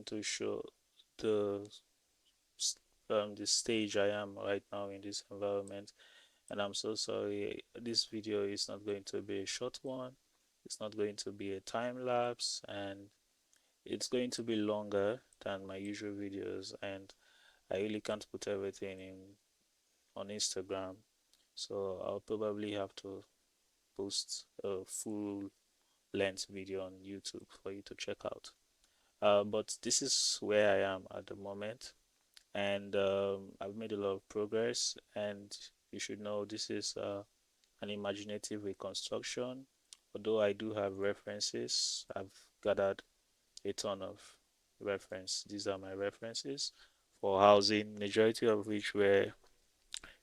to show the the stage I am right now in this environment. And I'm so sorry, this video is not going to be a short one. It's not going to be a time lapse, and it's going to be longer than my usual videos. And I really can't put everything in on Instagram, so I'll probably have to post a full length video on YouTube for you to check out. But this is where I am at the moment, and I've made a lot of progress. And you should know this is an imaginative reconstruction. Although I do have references, I've gathered a ton of reference. These are my references for housing, majority of which were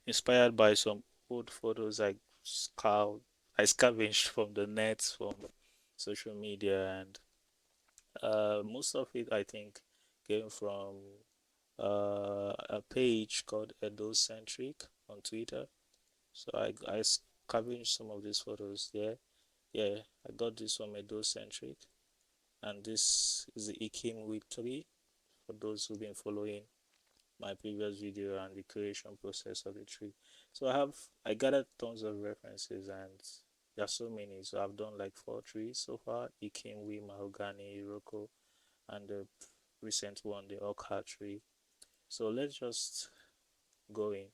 inspired by some old photos I scavenged from the net, from social media, and most of it I think came from a page called Edocentric on Twitter. So I scavenged some of these photos there. Yeah, I got this from Edocentric, and this is the Ikimwi tree for those who've been following my previous video and the creation process of the tree. So I gathered tons of references, and there are so many. So I've done like 4 trees so far: Ikimwi, Mahogany, Iroko, and the recent one, the Oka tree. So let's just go in.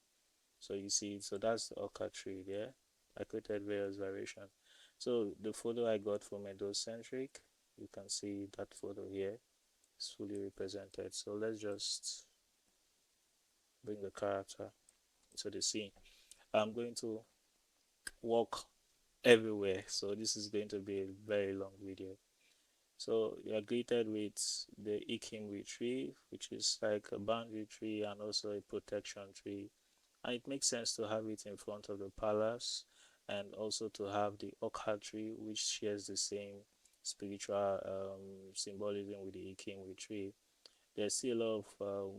So you see, so that's the Oka tree there. I created various variations. So the photo I got from Edocentric, you can see that photo here is fully represented. So let's just bring the character into the scene. I'm going to walk everywhere, so this is going to be a very long video. So you are greeted with the Ikimwi tree, which is like a boundary tree and also a protection tree. And it makes sense to have it in front of the palace, and also to have the Oka tree, which shares the same spiritual symbolism with the Ikimwi tree. There's still a lot of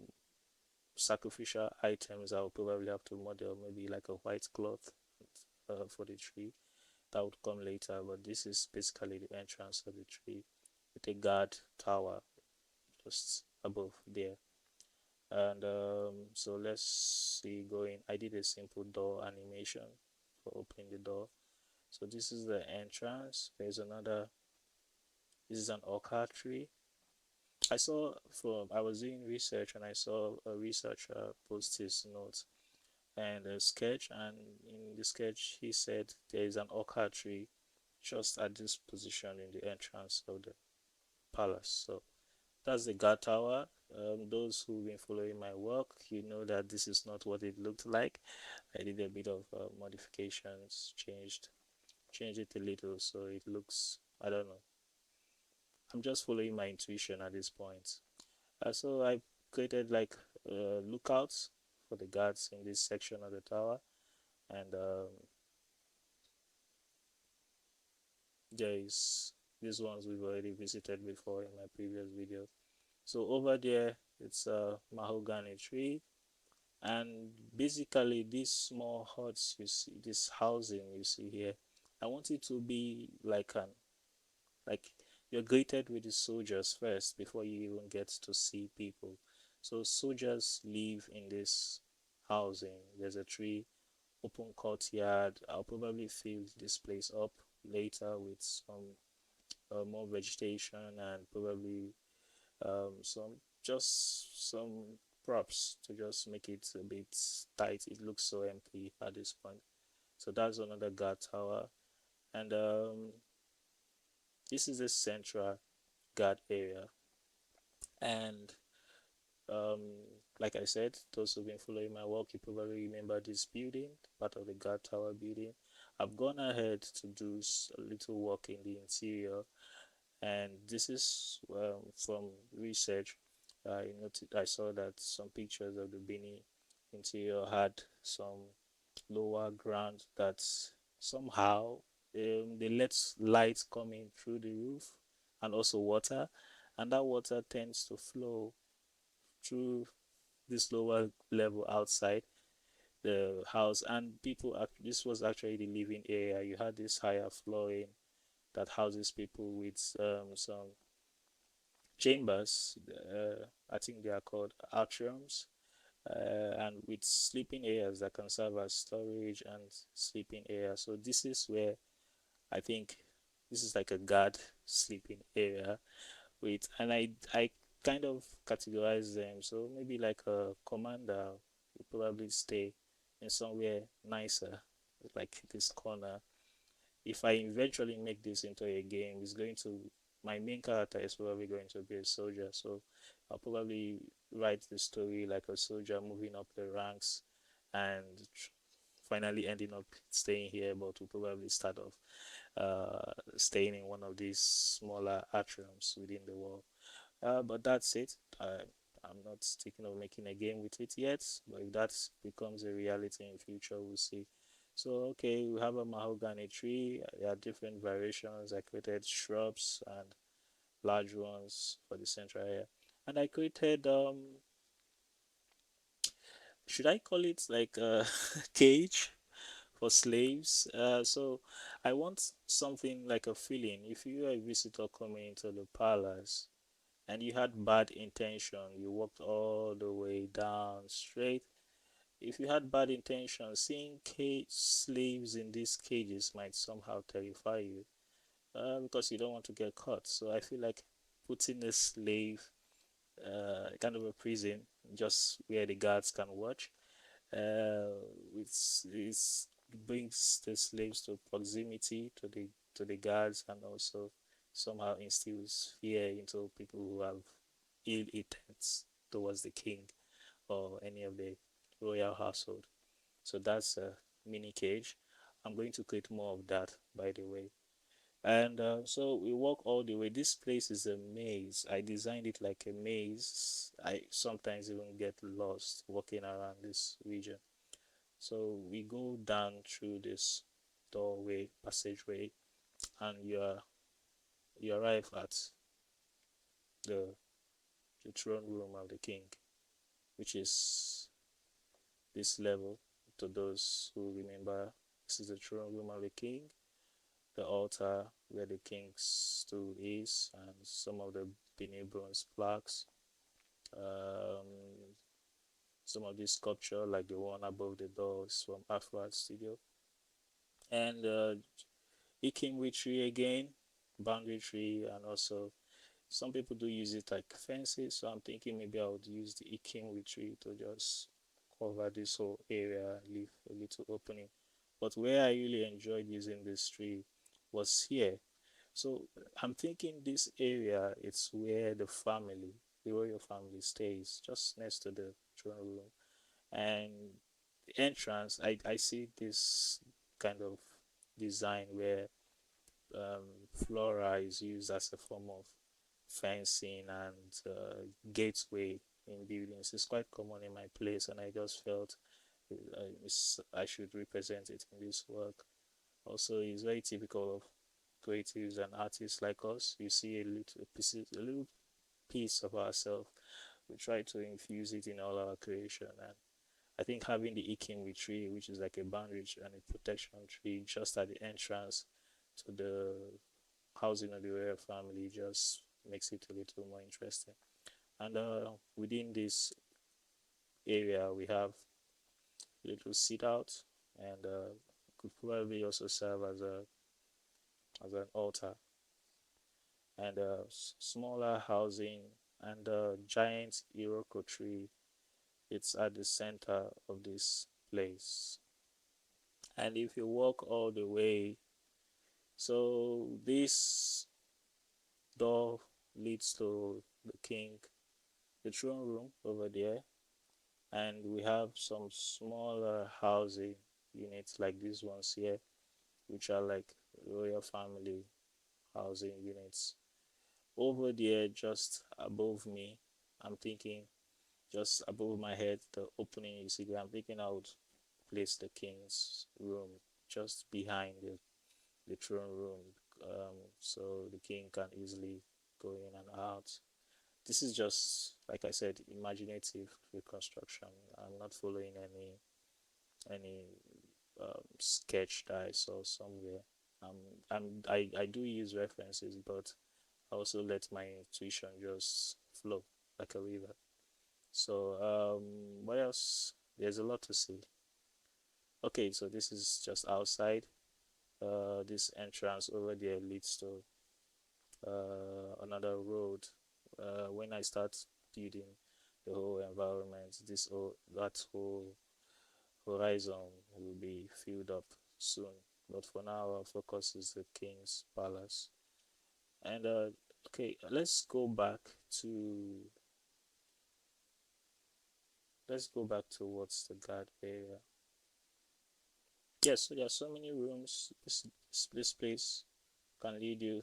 sacrificial items I will probably have to model, maybe like a white cloth for the tree. That would come later, but this is basically the entrance of the tree with a guard tower just above there. And so let's see going. I did a simple door animation for opening the door. So this is the entrance. There's another, this is an orchard tree. I was doing research, and I saw a researcher post his notes and a sketch, and in the sketch he said there is an orchard tree just at this position in the entrance of the palace. So that's the guard tower. Those who've been following my work, you know that this is not what it looked like. I did a bit of modifications, changed it a little, so it looks, I don't know. I'm just following my intuition at this point. So I created like lookouts for the guards in this section of the tower, and there is these ones we've already visited before in my previous video. So over there, it's a mahogany tree, and basically these small huts you see, this housing you see here, I want it to be like you're greeted with the soldiers first before you even get to see people. So soldiers live in this housing. There's a tree, open courtyard. I'll probably fill this place up later with some more vegetation, and probably some props to just make it a bit tight. It looks so empty at this point. So that's another guard tower, and this is the central guard area. And um, like I said, those who've been following my work, you probably remember this building, part of the guard tower building. I've gone ahead to do a little work in the interior, and this is from research. I saw that some pictures of the Benin interior had some lower ground that somehow they let light come in through the roof, and also water, and that water tends to flow through this lower level outside the house. And this was actually the living area. You had this higher flooring that houses people with some chambers. I think they are called atriums, and with sleeping areas that can serve as storage and sleeping area. So this is where I think this is like a guard sleeping area with, and I kind of categorize them. So maybe like a commander would probably stay in somewhere nicer, like this corner. If I eventually make this into a game, it's going to my main character is probably going to be a soldier. So I'll probably write the story like a soldier moving up the ranks and finally ending up staying here, but will probably start off staying in one of these smaller atriums within the wall. But that's it. I'm not thinking of making a game with it yet, but if that becomes a reality in future, we'll see. So, okay, we have a mahogany tree. There are different variations. I created shrubs and large ones for the central area. And I created, should I call it like a cage for slaves? So I want something like a feeling. If you are a visitor coming into the palace, and you had bad intention, you walked all the way down straight. If you had bad intention, seeing cage slaves in these cages might somehow terrify you, because you don't want to get caught. So I feel like putting a slave, kind of a prison, just where the guards can watch, uh, it's brings the slaves to proximity to the guards, and also somehow instills fear into people who have ill intents towards the king or any of the royal household. So that's a mini cage. I'm going to create more of that, by the way. And so we walk all the way. This place is a maze. I designed it like a maze. I sometimes even get lost walking around this region. So we go down through this doorway, passageway, and you arrive at the the throne room of the king, which is this level. To those who remember, this is the throne room of the king, the altar where the king's stool is, and some of the Benin bronze plaques. Um, some of this sculpture, like the one above the door, is from Afro Art Studio. And Ikimwi tree again, boundary tree, and also some people do use it like fences. So I'm thinking maybe I would use the Ikimwi tree to just cover this whole area and leave a little opening. But where I really enjoyed using this tree was here. So I'm thinking this area it's where the royal family stays, just next to the throne room. And the entrance, I see this kind of design where flora is used as a form of fencing and gateway in buildings. It's quite common in my place, and I just felt I should represent it in this work. Also, it's very typical of creatives and artists like us. You see a little piece of ourselves. We try to infuse it in all our creation, and I think having the Ikinwi tree, which is like a boundary and a protection tree, just at the entrance to the housing of the royal family, just makes it a little more interesting. And within this area, we have a little sit out, and could probably also serve as an altar, and smaller housing, and giant Iroko tree. It's at the center of this place. And if you walk all the way, so this door leads to the king, the throne room over there, and we have some smaller housing units like these ones here, which are like royal family housing units. Over there, just above me, I'm thinking just above my head, the opening you see there, I'm thinking I would place the king's room just behind the throne room, so the king can easily go in and out. This is just, like I said, imaginative reconstruction. I'm not following any sketch that I saw somewhere. I do use references, but I also let my intuition just flow like a river. So, what else? There's a lot to see. Okay, so this is just outside. This entrance over there leads to another road. When I start building the whole environment, that whole horizon will be filled up soon. But for now, our focus is the King's Palace. And okay, let's go back towards the guard area. Yes, so there are so many rooms. This place can lead you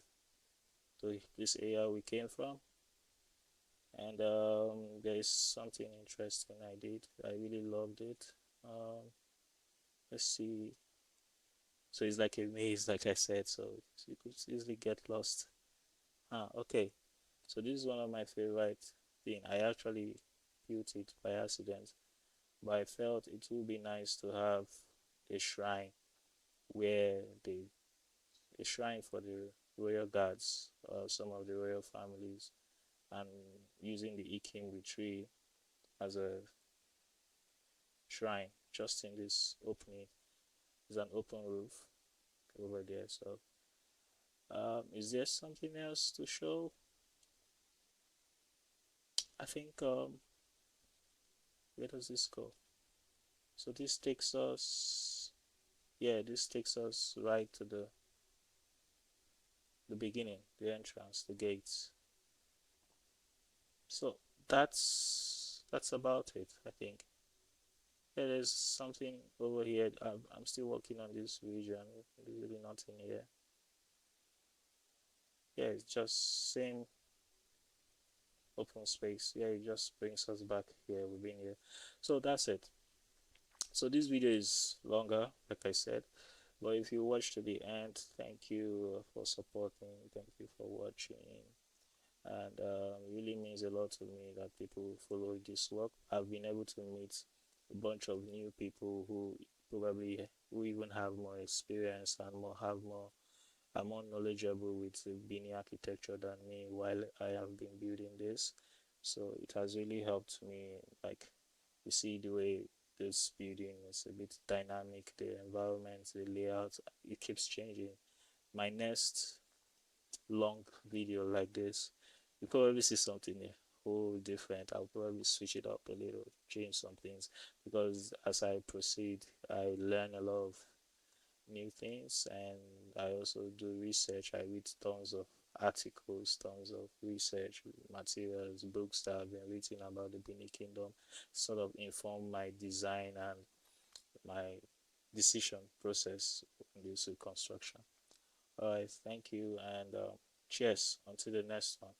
to this area we came from. And there is something interesting I did. I really loved it. Let's see. So it's like a maze, like I said, so you could easily get lost. Okay. So this is one of my favorite thing. I actually built it by accident, but I felt it would be nice to have a shrine where a shrine for the royal guards, some of the royal families, and using the Ikimbi tree as a shrine just in this opening. There's an open roof over there. So, is there something else to show? I think, where does this go? So this takes us, yeah, this takes us right to the beginning, the entrance, the gates. So that's about it, I think. There is something over here. I'm still working on this region. There's really nothing here. Yeah, it's just same open space. Yeah, it just brings us back here. We've been here. So that's it. So this video is longer, like I said, but if you watch to the end, thank you for supporting. Thank you for watching. And it really means a lot to me that people follow this work. I've been able to meet a bunch of new people who even have more experience and are more knowledgeable with Benin architecture than me while I have been building this. So it has really helped me. Like, you see the way this building is a bit dynamic, the environment, the layout, it keeps changing. My next long video like this, you probably see something a whole different. I'll probably switch it up a little, change some things, because as I proceed, I learn a lot of new things, and I also do research. I read tons of articles, tons of research materials, books that have been written about the Benin Kingdom, sort of inform my design and my decision process in this reconstruction. All right, thank you, and cheers. Until the next one.